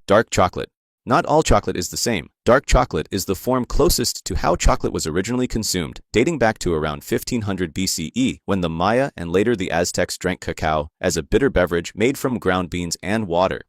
Dark chocolate. Not all chocolate is the same. Dark chocolate is the form closest to how chocolate was originally consumed, dating back to around 1500 BCE, when the Maya and later the Aztecs drank cacao as a bitter beverage made from ground beans and water.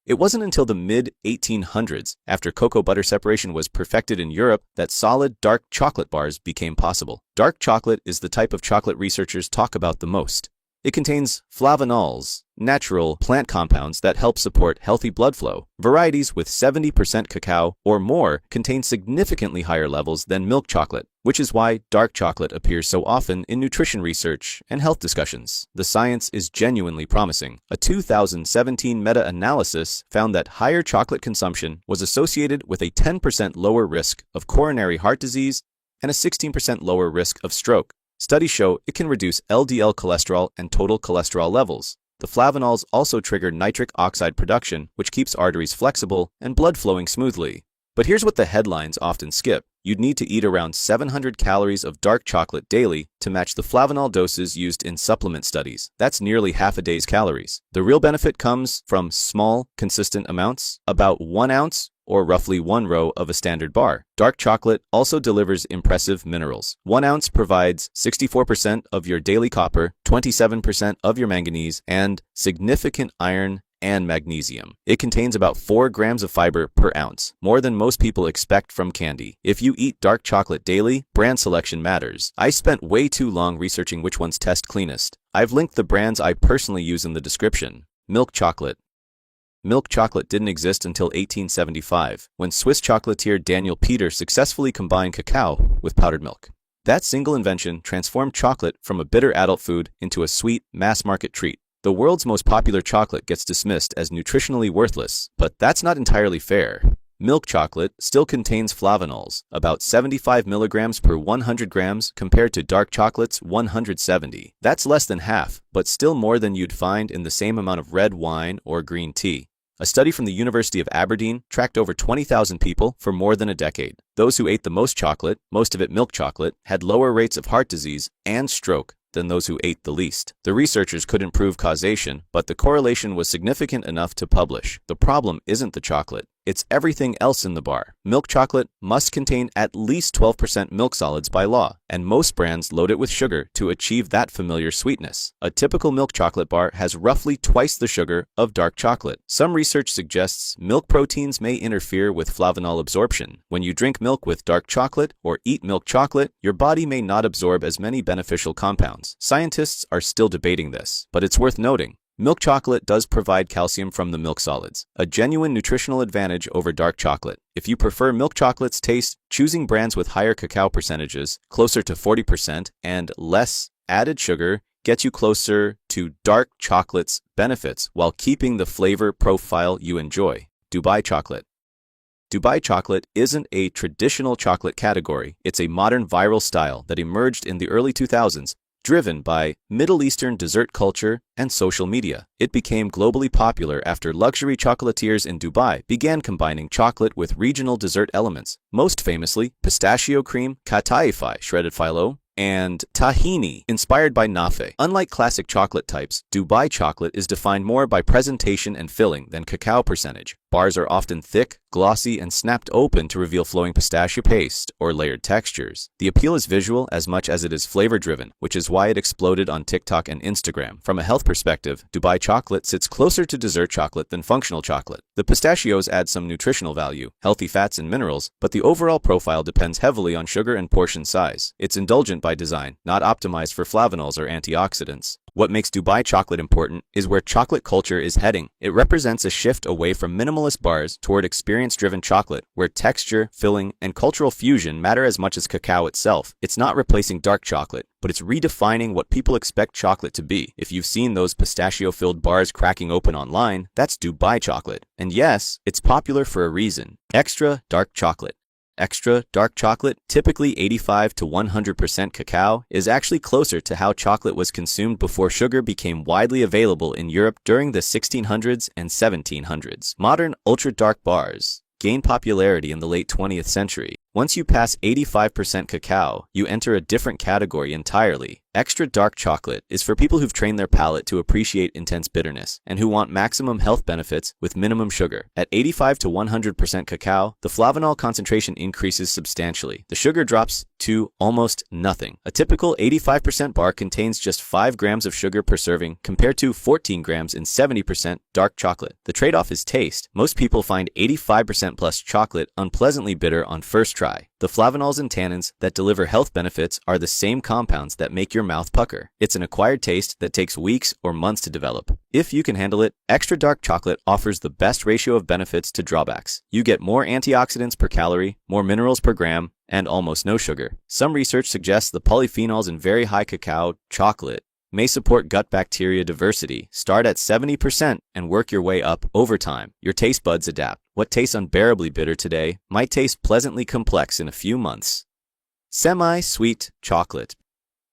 It wasn't until the mid-1800s, after cocoa butter separation was perfected in Europe, that solid, dark chocolate bars became possible. Dark chocolate is the type of chocolate researchers talk about the most. It contains flavanols, natural plant compounds that help support healthy blood flow. Varieties with 70% cacao or more contain significantly higher levels than milk chocolate, which is why dark chocolate appears so often in nutrition research and health discussions. The science is genuinely promising. A 2017 meta-analysis found that higher chocolate consumption was associated with a 10% lower risk of coronary heart disease and a 16% lower risk of stroke. Studies show it can reduce LDL cholesterol and total cholesterol levels. The flavanols also trigger nitric oxide production, which keeps arteries flexible and blood flowing smoothly. But here's what the headlines often skip. You'd need to eat around 700 calories of dark chocolate daily to match the flavanol doses used in supplement studies. That's nearly half a day's calories. The real benefit comes from small, consistent amounts, about 1 ounce or roughly 1 row of a standard bar. Dark chocolate also delivers impressive minerals. 1 ounce provides 64% of your daily copper, 27% of your manganese, and significant iron and magnesium. It contains about 4 grams of fiber per ounce, more than most people expect from candy. If you eat dark chocolate daily, brand selection matters. I spent way too long researching which ones test cleanest. I've linked the brands I personally use in the description. Milk chocolate. Milk chocolate didn't exist until 1875, when Swiss chocolatier Daniel Peter successfully combined cacao with powdered milk. That single invention transformed chocolate from a bitter adult food into a sweet, mass-market treat. The world's most popular chocolate gets dismissed as nutritionally worthless, but that's not entirely fair. Milk chocolate still contains flavanols, about 75 milligrams per 100 grams compared to dark chocolate's 170. That's less than half, but still more than you'd find in the same amount of red wine or green tea. A study from the University of Aberdeen tracked over 20,000 people for more than a decade. Those who ate the most chocolate, most of it milk chocolate, had lower rates of heart disease and stroke than those who ate the least. The researchers couldn't prove causation, but the correlation was significant enough to publish. The problem isn't the chocolate. It's everything else in the bar. Milk chocolate must contain at least 12% milk solids by law, and most brands load it with sugar to achieve that familiar sweetness. A typical milk chocolate bar has roughly twice the sugar of dark chocolate. Some research suggests milk proteins may interfere with flavanol absorption. When you drink milk with dark chocolate or eat milk chocolate, your body may not absorb as many beneficial compounds. Scientists are still debating this, but it's worth noting. Milk chocolate does provide calcium from the milk solids, a genuine nutritional advantage over dark chocolate. If you prefer milk chocolate's taste, choosing brands with higher cacao percentages, closer to 40%, and less added sugar gets you closer to dark chocolate's benefits while keeping the flavor profile you enjoy. Dubai chocolate. Dubai chocolate isn't a traditional chocolate category. It's a modern viral style that emerged in the early 2000s, driven by Middle Eastern dessert culture and social media. It became globally popular after luxury chocolatiers in Dubai began combining chocolate with regional dessert elements, most famously pistachio cream, kataifai, shredded phyllo, and tahini, inspired by nafe. Unlike classic chocolate types, Dubai chocolate is defined more by presentation and filling than cacao percentage. Bars are often thick, glossy, and snapped open to reveal flowing pistachio paste or layered textures. The appeal is visual as much as it is flavor-driven, which is why it exploded on TikTok and Instagram. From a health perspective, Dubai chocolate sits closer to dessert chocolate than functional chocolate. The pistachios add some nutritional value, healthy fats and minerals, but the overall profile depends heavily on sugar and portion size. It's indulgent by design, not optimized for flavanols or antioxidants. What makes Dubai chocolate important is where chocolate culture is heading. It represents a shift away from minimalist bars toward experience-driven chocolate, where texture, filling, and cultural fusion matter as much as cacao itself. It's not replacing dark chocolate, but it's redefining what people expect chocolate to be. If you've seen those pistachio-filled bars cracking open online, that's Dubai chocolate. And yes, it's popular for a reason. Extra dark chocolate. Extra dark chocolate, typically 85 to 100% cacao, is actually closer to how chocolate was consumed before sugar became widely available in Europe during the 1600s and 1700s. Modern ultra-dark bars gained popularity in the late 20th century. Once you pass 85% cacao, you enter a different category entirely. Extra dark chocolate is for people who've trained their palate to appreciate intense bitterness and who want maximum health benefits with minimum sugar. At 85 to 100% cacao, the flavanol concentration increases substantially. The sugar drops to almost nothing. A typical 85% bar contains just 5 grams of sugar per serving compared to 14 grams in 70% dark chocolate. The trade-off is taste. Most people find 85% plus chocolate unpleasantly bitter on first try. The flavanols and tannins that deliver health benefits are the same compounds that make your mouth pucker. It's an acquired taste that takes weeks or months to develop. If you can handle it, extra dark chocolate offers the best ratio of benefits to drawbacks. You get more antioxidants per calorie, more minerals per gram, and almost no sugar. Some research suggests the polyphenols in very high cacao chocolate may support gut bacteria diversity. Start at 70% and work your way up over time. Your taste buds adapt. What tastes unbearably bitter today might taste pleasantly complex in a few months. Semi-sweet chocolate.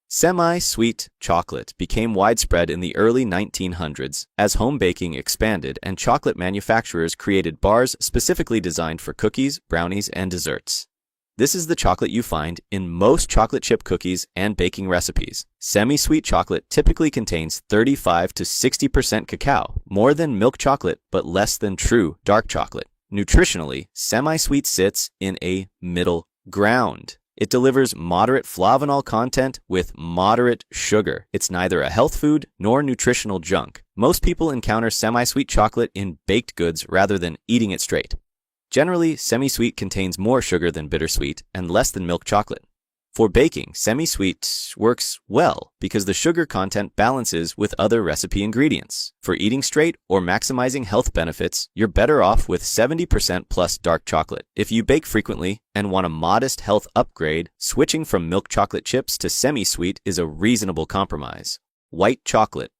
Semi-sweet chocolate became widespread in the early 1900s as home baking expanded and chocolate manufacturers created bars specifically designed for cookies, brownies, and desserts. This is the chocolate you find in most chocolate chip cookies and baking recipes. Semi-sweet chocolate typically contains 35 to 60% cacao, more than milk chocolate but less than true dark chocolate. Nutritionally, semi-sweet sits in a middle ground. It delivers moderate flavanol content with moderate sugar. It's neither a health food nor nutritional junk. Most people encounter semi-sweet chocolate in baked goods rather than eating it straight. Generally, semi-sweet contains more sugar than bittersweet and less than milk chocolate. For baking, semi-sweet works well because the sugar content balances with other recipe ingredients. For eating straight or maximizing health benefits, you're better off with 70% plus dark chocolate. If you bake frequently and want a modest health upgrade, switching from milk chocolate chips to semi-sweet is a reasonable compromise. White chocolate.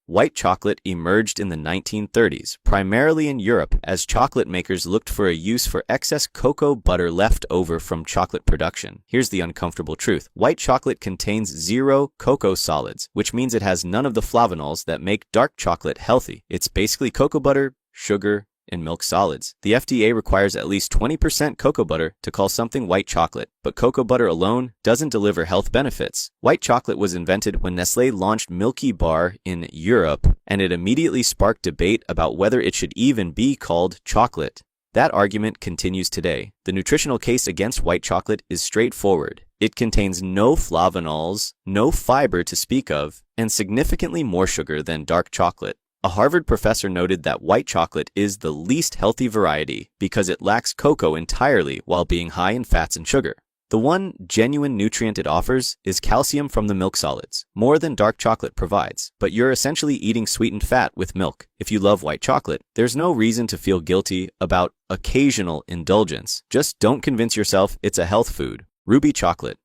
White chocolate emerged in the 1930s, primarily in Europe, as chocolate makers looked for a use for excess cocoa butter left over from chocolate production. Here's the uncomfortable truth. White chocolate contains 0 cocoa solids, which means it has none of the flavanols that make dark chocolate healthy. It's basically cocoa butter, sugar, and milk solids. The FDA requires at least 20% cocoa butter to call something white chocolate, but cocoa butter alone doesn't deliver health benefits. White chocolate was invented when Nestlé launched Milky Bar in Europe, and it immediately sparked debate about whether it should even be called chocolate. That argument continues today. The nutritional case against white chocolate is straightforward. It contains no flavanols, no fiber to speak of, and significantly more sugar than dark chocolate. A Harvard professor noted that white chocolate is the least healthy variety because it lacks cocoa entirely while being high in fats and sugar. The one genuine nutrient it offers is calcium from the milk solids, more than dark chocolate provides, but you're essentially eating sweetened fat with milk. If you love white chocolate, there's no reason to feel guilty about occasional indulgence. Just don't convince yourself it's a health food. Ruby chocolate.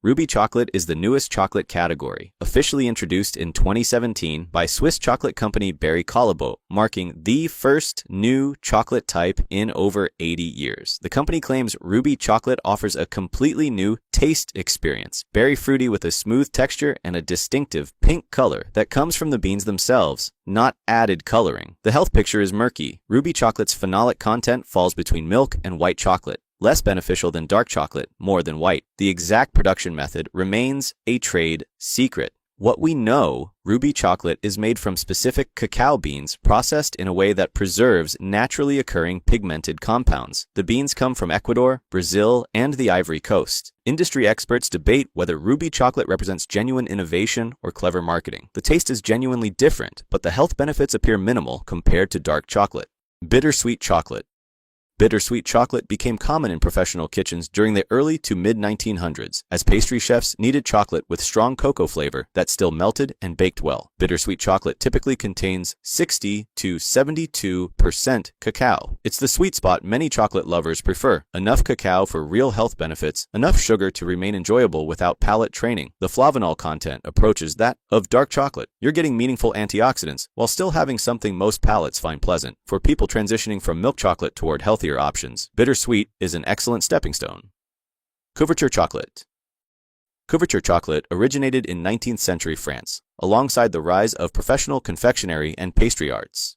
Ruby chocolate is the newest chocolate category, officially introduced in 2017 by Swiss chocolate company Barry Callebaut, marking the first new chocolate type in over 80 years. The company claims Ruby chocolate offers a completely new taste experience, berry fruity with a smooth texture and a distinctive pink color that comes from the beans themselves, not added coloring. The health picture is murky. Ruby chocolate's phenolic content falls between milk and white chocolate. Less beneficial than dark chocolate, more than white. The exact production method remains a trade secret. What we know, Ruby chocolate is made from specific cacao beans processed in a way that preserves naturally occurring pigmented compounds. The beans come from Ecuador, Brazil, and the Ivory Coast. Industry experts debate whether Ruby chocolate represents genuine innovation or clever marketing. The taste is genuinely different, but the health benefits appear minimal compared to dark chocolate. Bittersweet chocolate. Bittersweet chocolate became common in professional kitchens during the early to mid-1900s, as pastry chefs needed chocolate with strong cocoa flavor that still melted and baked well. Bittersweet chocolate typically contains 60 to 72% cacao. It's the sweet spot many chocolate lovers prefer. Enough cacao for real health benefits, enough sugar to remain enjoyable without palate training. The flavanol content approaches that of dark chocolate. You're getting meaningful antioxidants while still having something most palates find pleasant. For people transitioning from milk chocolate toward healthier options, bittersweet is an excellent stepping stone. Couverture chocolate. Couverture chocolate originated in 19th century France, alongside the rise of professional confectionery and pastry arts.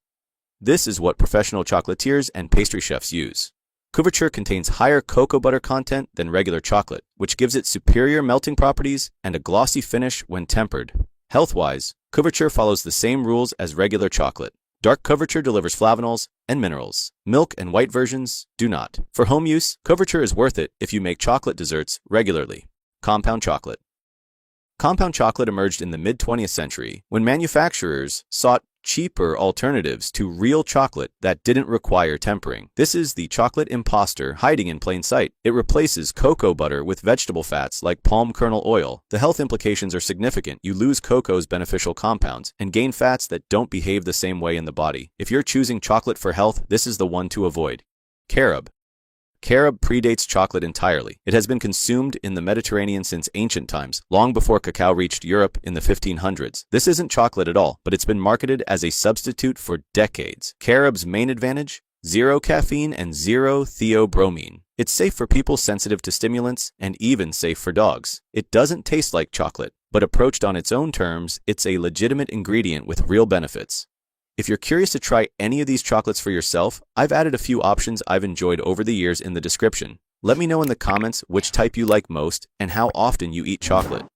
This is what professional chocolatiers and pastry chefs use. Couverture contains higher cocoa butter content than regular chocolate, which gives it superior melting properties and a glossy finish when tempered. Health-wise, couverture follows the same rules as regular chocolate. Dark couverture delivers flavonols and minerals. Milk and white versions do not. For home use, couverture is worth it if you make chocolate desserts regularly. Compound chocolate. Compound chocolate emerged in the mid-20th century when manufacturers sought cheaper alternatives to real chocolate that didn't require tempering. This is the chocolate imposter hiding in plain sight. It replaces cocoa butter with vegetable fats like palm kernel oil. The health implications are significant. You lose cocoa's beneficial compounds and gain fats that don't behave the same way in the body. If you're choosing chocolate for health, this is the one to avoid. Carob. Carob predates chocolate entirely. It has been consumed in the Mediterranean since ancient times, long before cacao reached Europe in the 1500s. This isn't chocolate at all, but it's been marketed as a substitute for decades. Carob's main advantage? Zero caffeine and zero theobromine. It's safe for people sensitive to stimulants and even safe for dogs. It doesn't taste like chocolate, but approached on its own terms, it's a legitimate ingredient with real benefits. If you're curious to try any of these chocolates for yourself, I've added a few options I've enjoyed over the years in the description. Let me know in the comments which type you like most and how often you eat chocolate.